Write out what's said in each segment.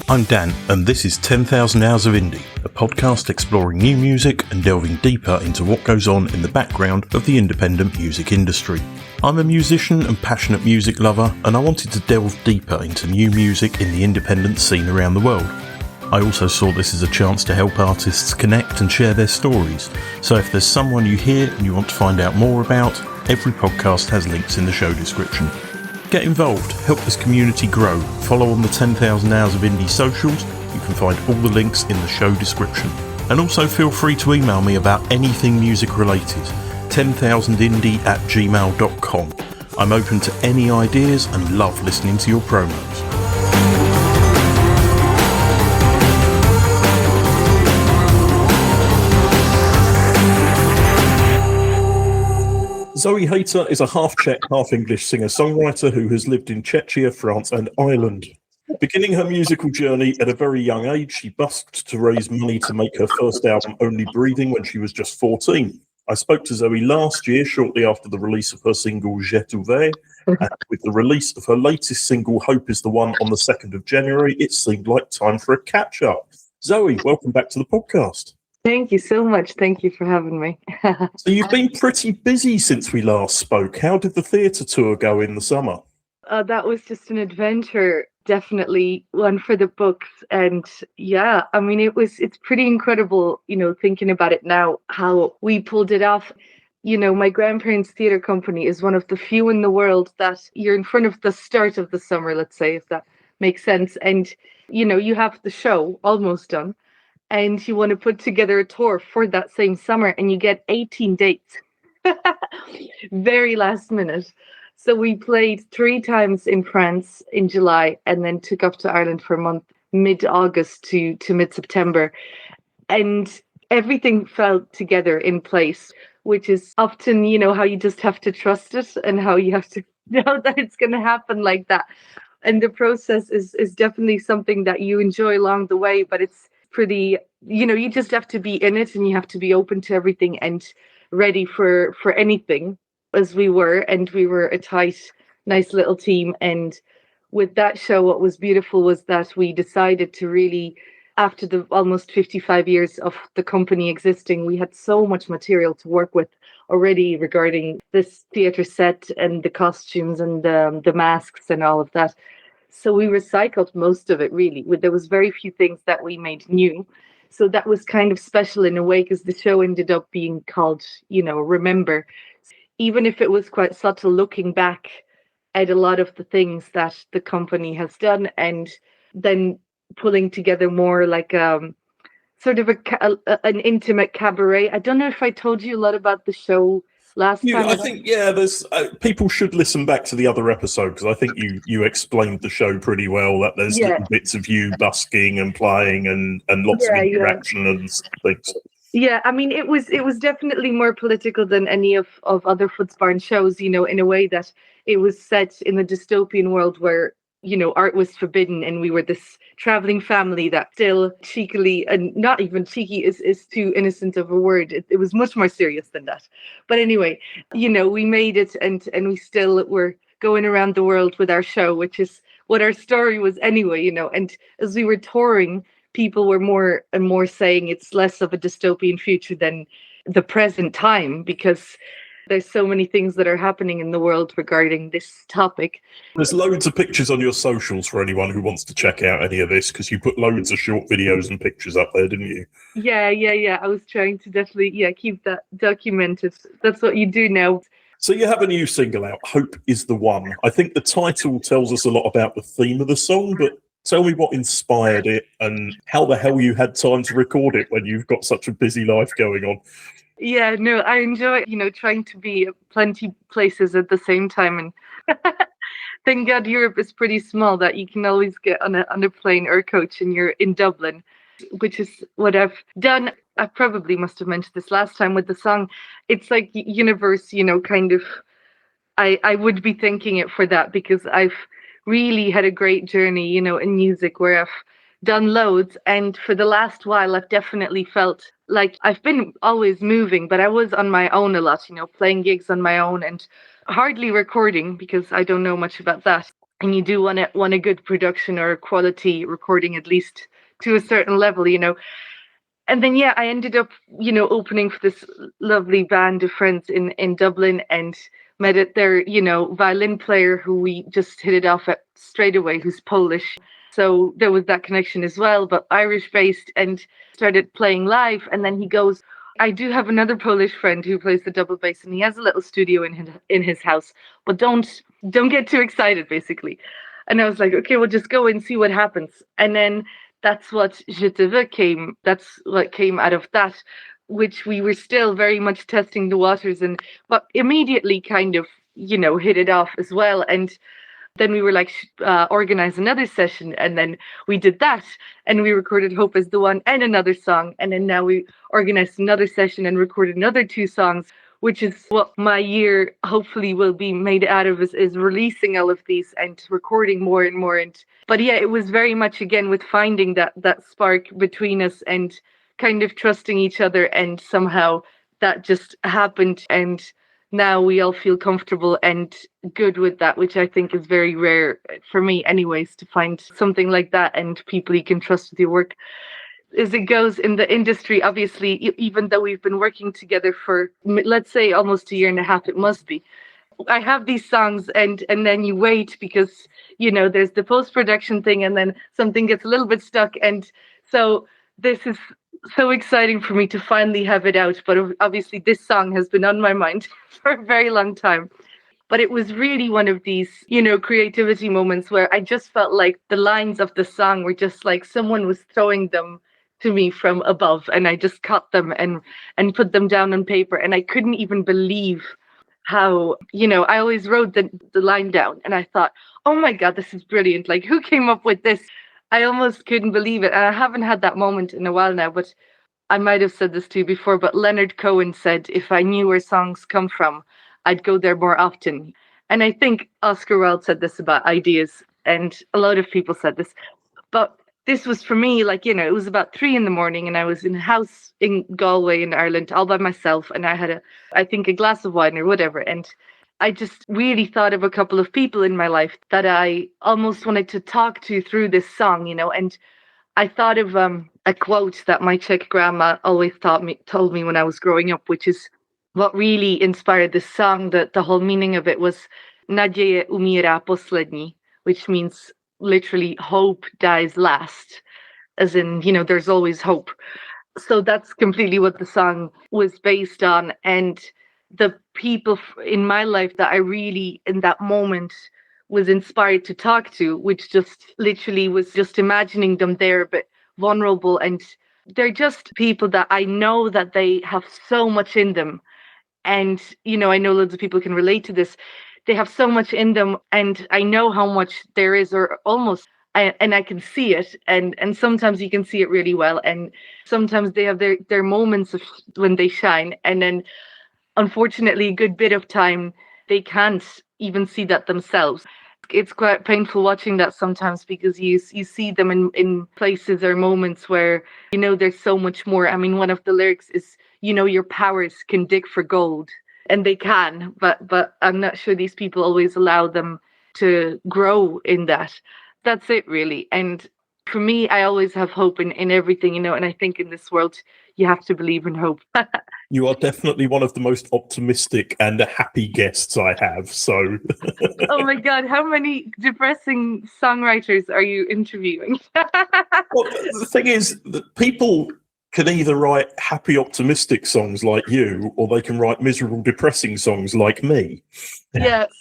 I'm Dan, and this is 10,000 Hours of Indie, a podcast exploring new music and delving deeper into what goes on in the background of the independent music industry. I'm a musician and passionate music lover, and I wanted to delve deeper into new music in the independent scene around the world. I also saw this as a chance to help artists connect and share their stories, so if there's someone you hear and you want to find out more about, every podcast has links in the show description. Get involved, help this community grow, follow on the 10,000 Hours of Indie socials, you can find all the links in the show description. And also feel free to email me about anything music related, 10,000indie@gmail.com. I'm open to any ideas and love listening to your promos. Zoe Hayter is a half-Czech, half-English singer-songwriter who has lived in Czechia, France and Ireland. Beginning her musical journey at a very young age, she busked to raise money to make her first album, Only Breathing, when she was just 14. I spoke to Zoe last year, shortly after the release of her single, Jefremova, and with the release of her latest single, Hope is the One, on the 2nd of January, it seemed like time for a catch-up. Zoe, welcome back to the podcast. Thank you so much. Thank you for having me. So you've been pretty busy since we last spoke. How did the theatre tour go in the summer? That was just an adventure, definitely one for the books. And yeah, I mean, it's pretty incredible, thinking about it now, how we pulled it off. My grandparents' theatre company is one of the few in the world that you're in front of the start of the summer, let's say, if that makes sense. And, you have the show almost done, and you want to put together a tour for that same summer, and you get 18 dates. Very last minute. So we played 3 times in France in July, and then took up to Ireland for a month, mid-August to mid-September. And everything fell together in place, which is often, how you just have to trust it and how you have to know that it's going to happen like that. And the process is definitely something that you enjoy along the way, but it's pretty, you just have to be in it, and you have to be open to everything and ready for anything, as we were. And we were a tight, nice little team. And with that show, what was beautiful was that we decided to really, after the almost 55 years of the company existing, we had so much material to work with already regarding this theatre set and the costumes and the masks and all of that. So we recycled most of it, really. There was very few things that we made new. So that was kind of special in a way, because the show ended up being called, Remember. Even if it was quite subtle, looking back at a lot of the things that the company has done, and then pulling together more like sort of an intimate cabaret. I don't know if I told you a lot about the show last time. I think, there's people should listen back to the other episode, because I think you explained the show pretty well, that there's little bits of you busking and playing and lots of interaction and things. Yeah, I mean, it was definitely more political than any of other Footsbarn shows, in a way that it was set in the dystopian world where, art was forbidden, and we were this traveling family that still cheekily, and not even cheeky is too innocent of a word. It was much more serious than that. But anyway, we made it, and we still were going around the world with our show, which is what our story was anyway, And as we were touring, people were more and more saying it's less of a dystopian future than the present time, because there's so many things that are happening in the world regarding this topic. There's loads of pictures on your socials for anyone who wants to check out any of this, because you put loads of short videos and pictures up there, didn't you? Yeah. I was trying to definitely, keep that documented. That's what you do now. So you have a new single out, Hope is the One. I think the title tells us a lot about the theme of the song, but tell me what inspired it and how the hell you had time to record it when you've got such a busy life going on. Yeah, no, I enjoy, trying to be at plenty places at the same time. And thank God Europe is pretty small that you can always get on a plane or coach and you're in Dublin, which is what I've done. I probably must have mentioned this last time with the song. It's like universe, kind of, I would be thanking it for that, because I've really had a great journey, in music, where I've done loads. And for the last while, I've definitely felt like I've been always moving, but I was on my own a lot, playing gigs on my own and hardly recording, because I don't know much about that. and you do want a good production or a quality recording, at least to a certain level, And then, yeah, I ended up, opening for this lovely band of friends in Dublin, and met their, violin player who we just hit it off at straight away, who's Polish. So there was that connection as well, but Irish based, and started playing live. And then he goes, I do have another Polish friend who plays the double bass, and he has a little studio in his house, but don't get too excited, basically. And I was like, okay, we'll just go and see what happens. And then that's what veux came. That's what came out of that, which we were still very much testing the waters, but immediately kind of, hit it off as well. And then we were like, organize another session. And then we did that. And we recorded Hope is the One and another song. And then now we organized another session and recorded another 2 songs, which is what my year hopefully will be made out of, is releasing all of these and recording more and more. But yeah, it was very much, again, with finding that spark between us and kind of trusting each other. And somehow that just happened. And now we all feel comfortable and good with that, which I think is very rare for me anyways, to find something like that and people you can trust with your work. As it goes in the industry, obviously, even though we've been working together for, let's say, almost a year and a half, it must be. I have these songs, and then you wait because, there's the post-production thing, and then something gets a little bit stuck. And so this is so exciting for me to finally have it out. But obviously this song has been on my mind for a very long time. But it was really one of these, creativity moments where I just felt like the lines of the song were just like someone was throwing them to me from above, and I just caught them and put them down on paper. And I couldn't even believe how, I always wrote the line down, and I thought, oh my God, this is brilliant. Like, who came up with this? I almost couldn't believe it. And I haven't had that moment in a while now, but I might have said this to you before, but Leonard Cohen said, if I knew where songs come from, I'd go there more often. And I think Oscar Wilde said this about ideas, and a lot of people said this. But this was for me, like, it was about 3 a.m, and I was in a house in Galway in Ireland all by myself, and I had I think a glass of wine or whatever. And I just really thought of a couple of people in my life that I almost wanted to talk to through this song, and I thought of a quote that my Czech grandma always told me when I was growing up, which is what really inspired this song. The whole meaning of it was Naděje umírá poslední, which means literally hope dies last, as in, there's always hope. So that's completely what the song was based on. And the people in my life that I really, in that moment, was inspired to talk to, which just literally was just imagining them there, but vulnerable. And they're just people that I know that they have so much in them. And, I know loads of people can relate to this. They have so much in them, and I know how much there is, or almost, and I can see it. And sometimes you can see it really well. And sometimes they have their moments of when they shine. And then, unfortunately, a good bit of time, they can't even see that themselves. It's quite painful watching that sometimes, because you see them in places or moments where, there's so much more. I mean, one of the lyrics is, your powers can dig for gold. And they can, but I'm not sure these people always allow them to grow in that. That's it, really. And for me, I always have hope in everything, and I think in this world, you have to believe in hope. You are definitely one of the most optimistic and happy guests I have. So, oh my God, how many depressing songwriters are you interviewing? Well, the thing is that people can either write happy, optimistic songs like you, or they can write miserable, depressing songs like me. Yes.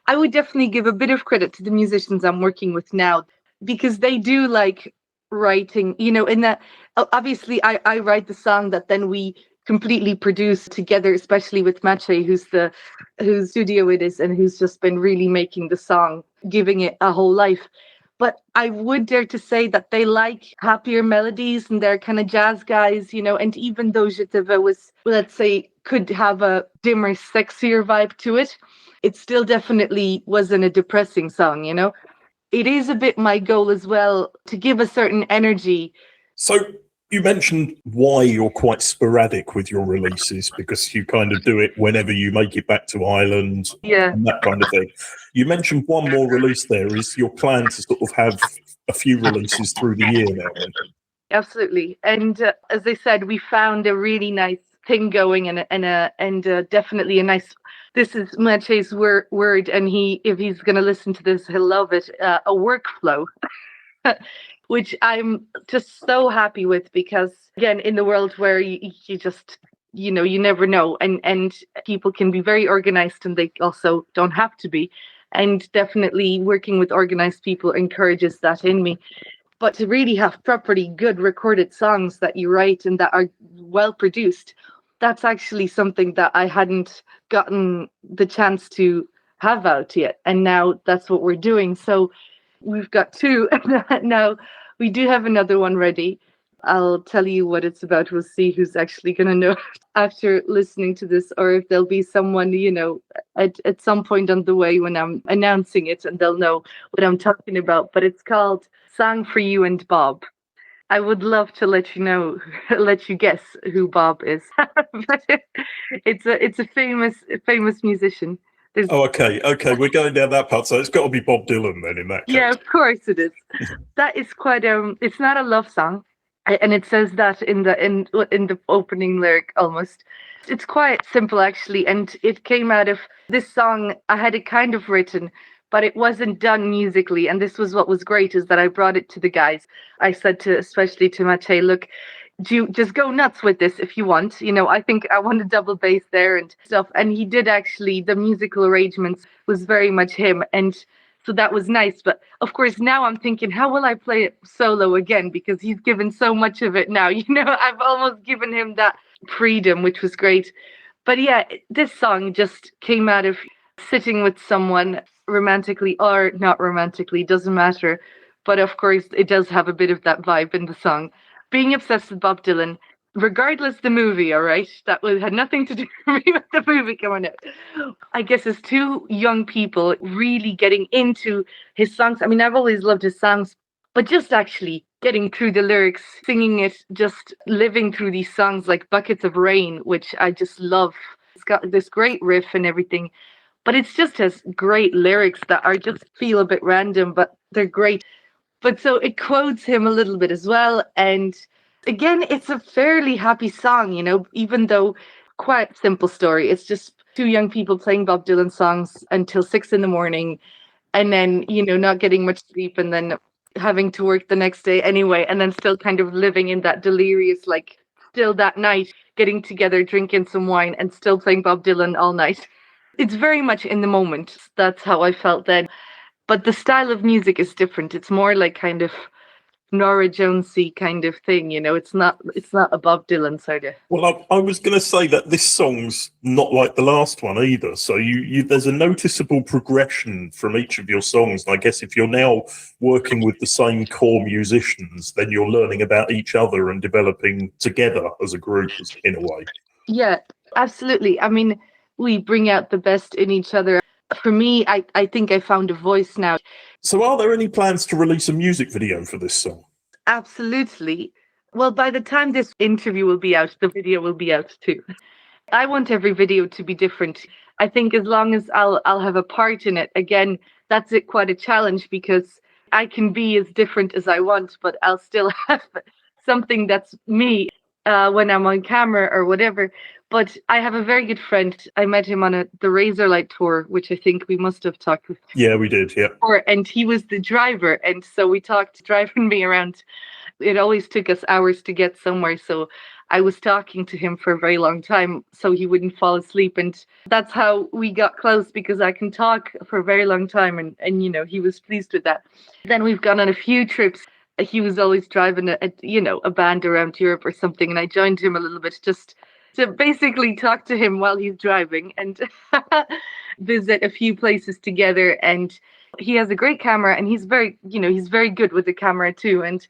I would definitely give a bit of credit to the musicians I'm working with now, because they do like writing, in that, obviously I write the song that then we completely produce together, especially with Maciej, whose studio it is, and who's just been really making the song, giving it a whole life. But I would dare to say that they like happier melodies, and they're kind of jazz guys, and even though Je te veux was, let's say, could have a dimmer, sexier vibe to it, it still definitely wasn't a depressing song, It is a bit my goal as well, to give a certain energy. So You mentioned why you're quite sporadic with your releases, because you kind of do it whenever you make it back to Ireland and that kind of thing. You mentioned one more release there. Is your plan to sort of have a few releases through the year now? Then? Absolutely. And as I said, we found a really nice thing going and definitely a nice. This is Matej's word, and if he's going to listen to this, he'll love it. A workflow. Which I'm just so happy with, because again, in the world where you just, you never know, and people can be very organized and they also don't have to be. And definitely working with organized people encourages that in me. But to really have properly good recorded songs that you write and that are well produced, that's actually something that I hadn't gotten the chance to have out yet. And now that's what we're doing. So we've got two now. We do have another one ready. I'll tell you what it's about. We'll see who's actually going to know after listening to this, or if there'll be someone, at some point on the way when I'm announcing it, and they'll know what I'm talking about. But it's called Song for You and Bob. I would love to let you guess who Bob is. But it's a famous musician. Okay. We're going down that part, so it's got to be Bob Dylan then. In that case, yeah, of course it is. That is quite it's not a love song, and it says that in the opening lyric almost. It's quite simple actually, and it came out of this song. I had it kind of written, but it wasn't done musically, and this was what was great, is that I brought it to the guys. I said especially to Matej, look, you just go nuts with this if you want. I think I want a double bass there and stuff. And he did actually, the musical arrangements was very much him. And so that was nice. But of course, now I'm thinking, how will I play it solo again? Because he's given so much of it now. I've almost given him that freedom, which was great. But yeah, this song just came out of sitting with someone romantically or not romantically, doesn't matter. But of course, it does have a bit of that vibe in the song. Being obsessed with Bob Dylan, regardless the movie, all right? That had nothing to do with the movie coming out. I guess as two young people really getting into his songs. I mean, I've always loved his songs, but just actually getting through the lyrics, singing it, just living through these songs like Buckets of Rain, which I just love. It's got this great riff and everything, but it's just has great lyrics that are just feel a bit random, but they're great. But so it quotes him a little bit as well. And again, it's a fairly happy song, even though quite simple story. It's just two young people playing Bob Dylan songs until 6 a.m. and then, not getting much sleep and then having to work the next day anyway. And then still kind of living in that delirious, like still that night, getting together, drinking some wine and still playing Bob Dylan all night. It's very much in the moment. That's how I felt then. But the style of music is different. It's more like kind of Nora Jonesy kind of thing, It's not a Bob Dylan sort of. Well, I was going to say that this song's not like the last one either. So you there's a noticeable progression from each of your songs. And I guess if you're now working with the same core musicians, then you're learning about each other and developing together as a group, in a way. Yeah, absolutely. I mean, we bring out the best in each other. For me, I think I found a voice now. So are there any plans to release a music video for this song? Absolutely. Well, by the time this interview will be out, the video will be out too. I want every video to be different. I think as long as I'll have a part in it, again, that's quite a challenge, because I can be as different as I want, but I'll still have something that's me when I'm on camera or whatever. But I have a very good friend. I met him on the Razorlight tour, which I think we must have talked with. Yeah, we did, yeah. And he was the driver. And so we talked, driving me around. It always took us hours to get somewhere. So I was talking to him for a very long time so he wouldn't fall asleep. And that's how we got close, because I can talk for a very long time. And he was pleased with that. Then we've gone on a few trips. He was always driving a band around Europe or something. And I joined him a little bit just to basically talk to him while he's driving and visit a few places together. And he has a great camera, and he's very good with the camera too. And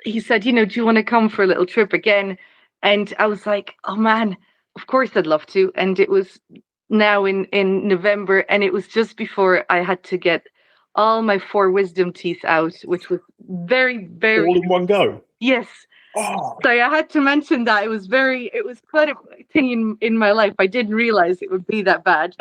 he said, do you want to come for a little trip again? And I was like, oh man, of course I'd love to. And it was now in November, and it was just before I had to get all my 4 wisdom teeth out, which was very, very... All in one go? Yes. Oh, So I had to mention that. It was quite a thing in my life. I didn't realize it would be that bad.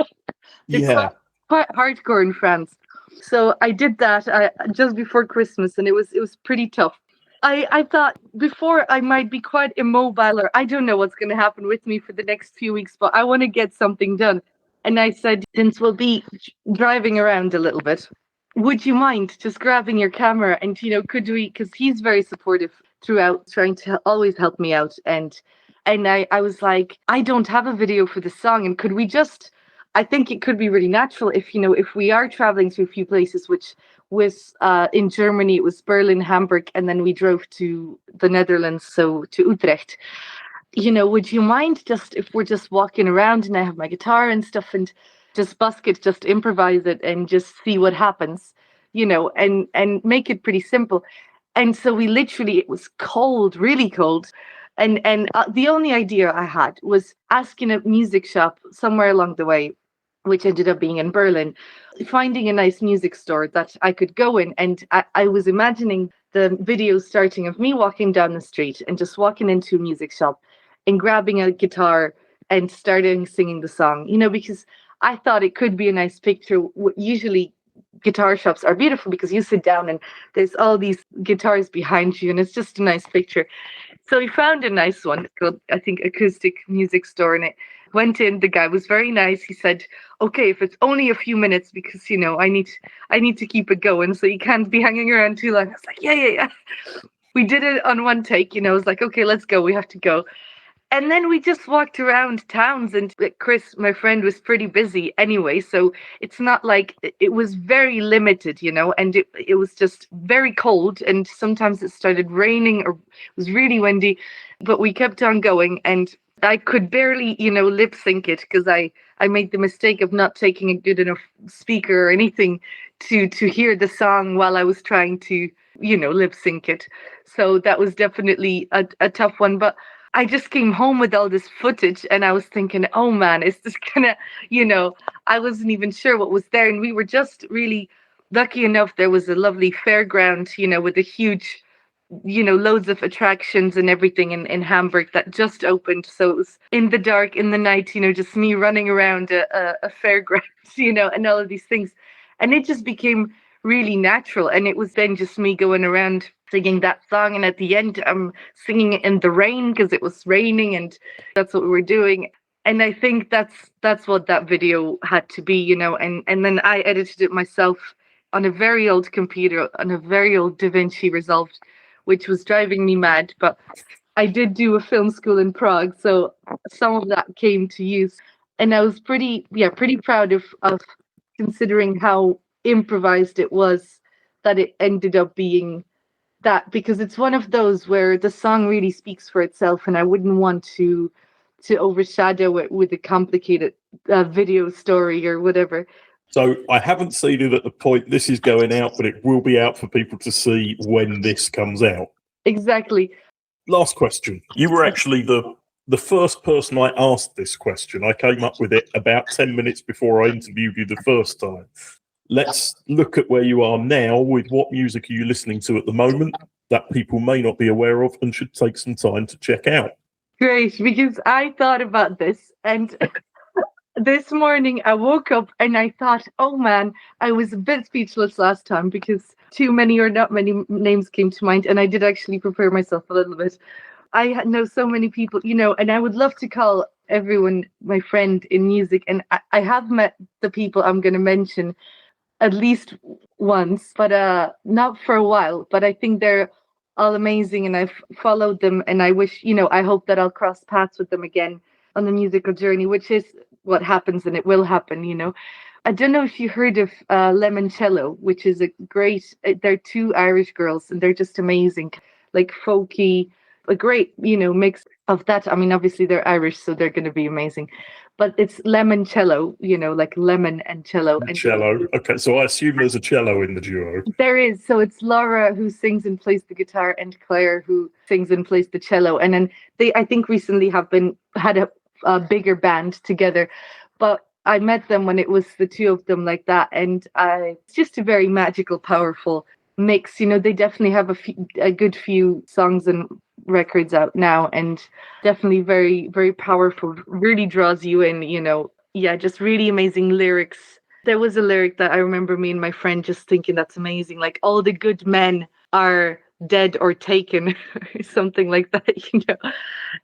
They're yeah. quite hardcore in France. So I did that just before Christmas, and it was pretty tough. I thought before I might be quite immobile, or I don't know what's going to happen with me for the next few weeks, but I want to get something done. And I said, since we'll be driving around a little bit, would you mind just grabbing your camera and, could we, because he's very supportive throughout, trying to always help me out. And I was like, I don't have a video for the song. And could we just, I think it could be really natural if, if we are traveling to a few places, which was in Germany, it was Berlin, Hamburg, and then we drove to the Netherlands, so to Utrecht. Would you mind just if we're just walking around and I have my guitar and stuff and just busk it, just improvise it and just see what happens, and make it pretty simple. And so we literally, it was cold, really cold. And the only idea I had was asking a music shop somewhere along the way, which ended up being in Berlin, finding a nice music store that I could go in. And I was imagining the video starting of me walking down the street and just walking into a music shop and grabbing a guitar and starting singing the song, because I thought it could be a nice picture. Usually guitar shops are beautiful because you sit down and there's all these guitars behind you and it's just a nice picture. So we found a nice one called, I think, Acoustic Music Store, and it went in. The guy was very nice. He said, "Okay, if it's only a few minutes, because I need to keep it going, so you can't be hanging around too long." I was like, "Yeah." We did it on one take. I was like, "Okay, let's go. We have to go." And then we just walked around towns, and Chris, my friend, was pretty busy anyway. So it's not like it was very limited, and it was just very cold. And sometimes it started raining or it was really windy, but we kept on going. And I could barely, lip sync it because I made the mistake of not taking a good enough speaker or anything to hear the song while I was trying to, lip sync it. So that was definitely a tough one. But I just came home with all this footage and I was thinking, oh man, is this gonna, I wasn't even sure what was there. And we were just really lucky enough. There was a lovely fairground, with a huge, loads of attractions and everything in Hamburg that just opened. So it was in the dark, in the night, just me running around a fairground, and all of these things. And it just became really natural. And it was then just me going around singing that song. And at the end, I'm singing it in the rain because it was raining and that's what we were doing. And I think that's what that video had to be, and then I edited it myself on a very old computer, on a very old DaVinci Resolve, which was driving me mad. But I did do a film school in Prague, so some of that came to use. And I was pretty proud of considering how improvised it was, that it ended up being that, because it's one of those where the song really speaks for itself, and I wouldn't want to overshadow it with a complicated video story or whatever. So I haven't seen it at the point this is going out, but it will be out for people to see when this comes out. Exactly. Last question. You were actually the first person I asked this question. I came up with it about 10 minutes before I interviewed you the first time. Let's look at where you are now. With what music are you listening to at the moment that people may not be aware of and should take some time to check out? Great, because I thought about this, and this morning I woke up and I thought, oh man, I was a bit speechless last time because too many or not many names came to mind, and I did actually prepare myself a little bit. I know so many people, and I would love to call everyone my friend in music, and I have met the people I'm going to mention at least once, but not for a while. But I think they're all amazing, and I've followed them, and I wish, I hope that I'll cross paths with them again on the musical journey, which is what happens, and it will happen. I don't know if you heard of Lemoncello, which is a great. They're two Irish girls, and they're just amazing, like folky, a great, mix of that. I mean, obviously they're Irish, so they're going to be amazing. But it's Lemoncello, like lemon and cello. And cello. Okay, so I assume there's a cello in the duo. There is. So it's Laura who sings and plays the guitar, and Claire who sings and plays the cello. And then they, I think, recently had a bigger band together. But I met them when it was the two of them like that, and it's just a very magical, powerful mix. They definitely have a good few songs and records out now, and definitely very, very powerful. Really draws you in. Yeah, just really amazing lyrics. There was a lyric that I remember me and my friend just thinking that's amazing. Like, all the good men are dead or taken, or something like that.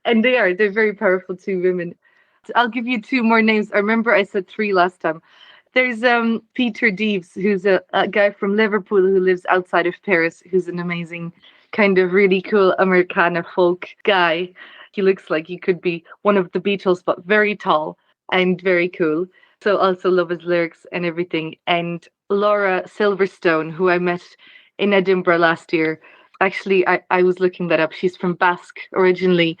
And they're very powerful too, women. I'll give you two more names. I remember I said three last time. There's Peter Deves, who's a guy from Liverpool who lives outside of Paris, who's an amazing kind of really cool Americana folk guy. He looks like he could be one of the Beatles, but very tall and very cool. So also love his lyrics and everything. And Laura Silverstone, who I met in Edinburgh last year. Actually, I was looking that up. She's from Basque originally.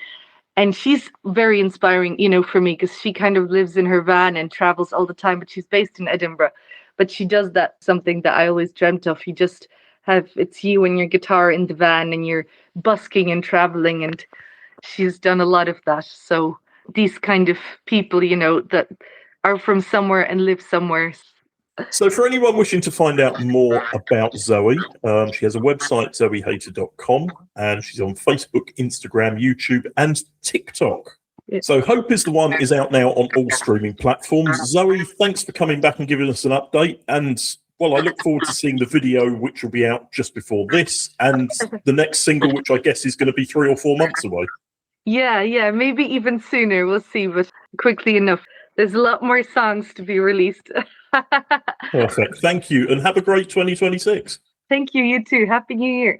And she's very inspiring, for me, because she kind of lives in her van and travels all the time, but she's based in Edinburgh. But she does something that I always dreamt of. You just it's you and your guitar in the van and you're busking and traveling. And she's done a lot of that. So these kind of people, that are from somewhere and live somewhere. So for anyone wishing to find out more about Zoe, she has a website, zoehayter.com, and she's on Facebook, Instagram, YouTube, and TikTok. Yeah. So Hope is the One is out now on all streaming platforms. Zoe, thanks for coming back and giving us an update. And, well, I look forward to seeing the video, which will be out just before this, and the next single, which I guess is going to be 3 or 4 months away. Yeah, maybe even sooner. We'll see, but quickly enough. There's a lot more songs to be released. Perfect. Thank you, and have a great 2026. Thank you. You too. Happy New Year.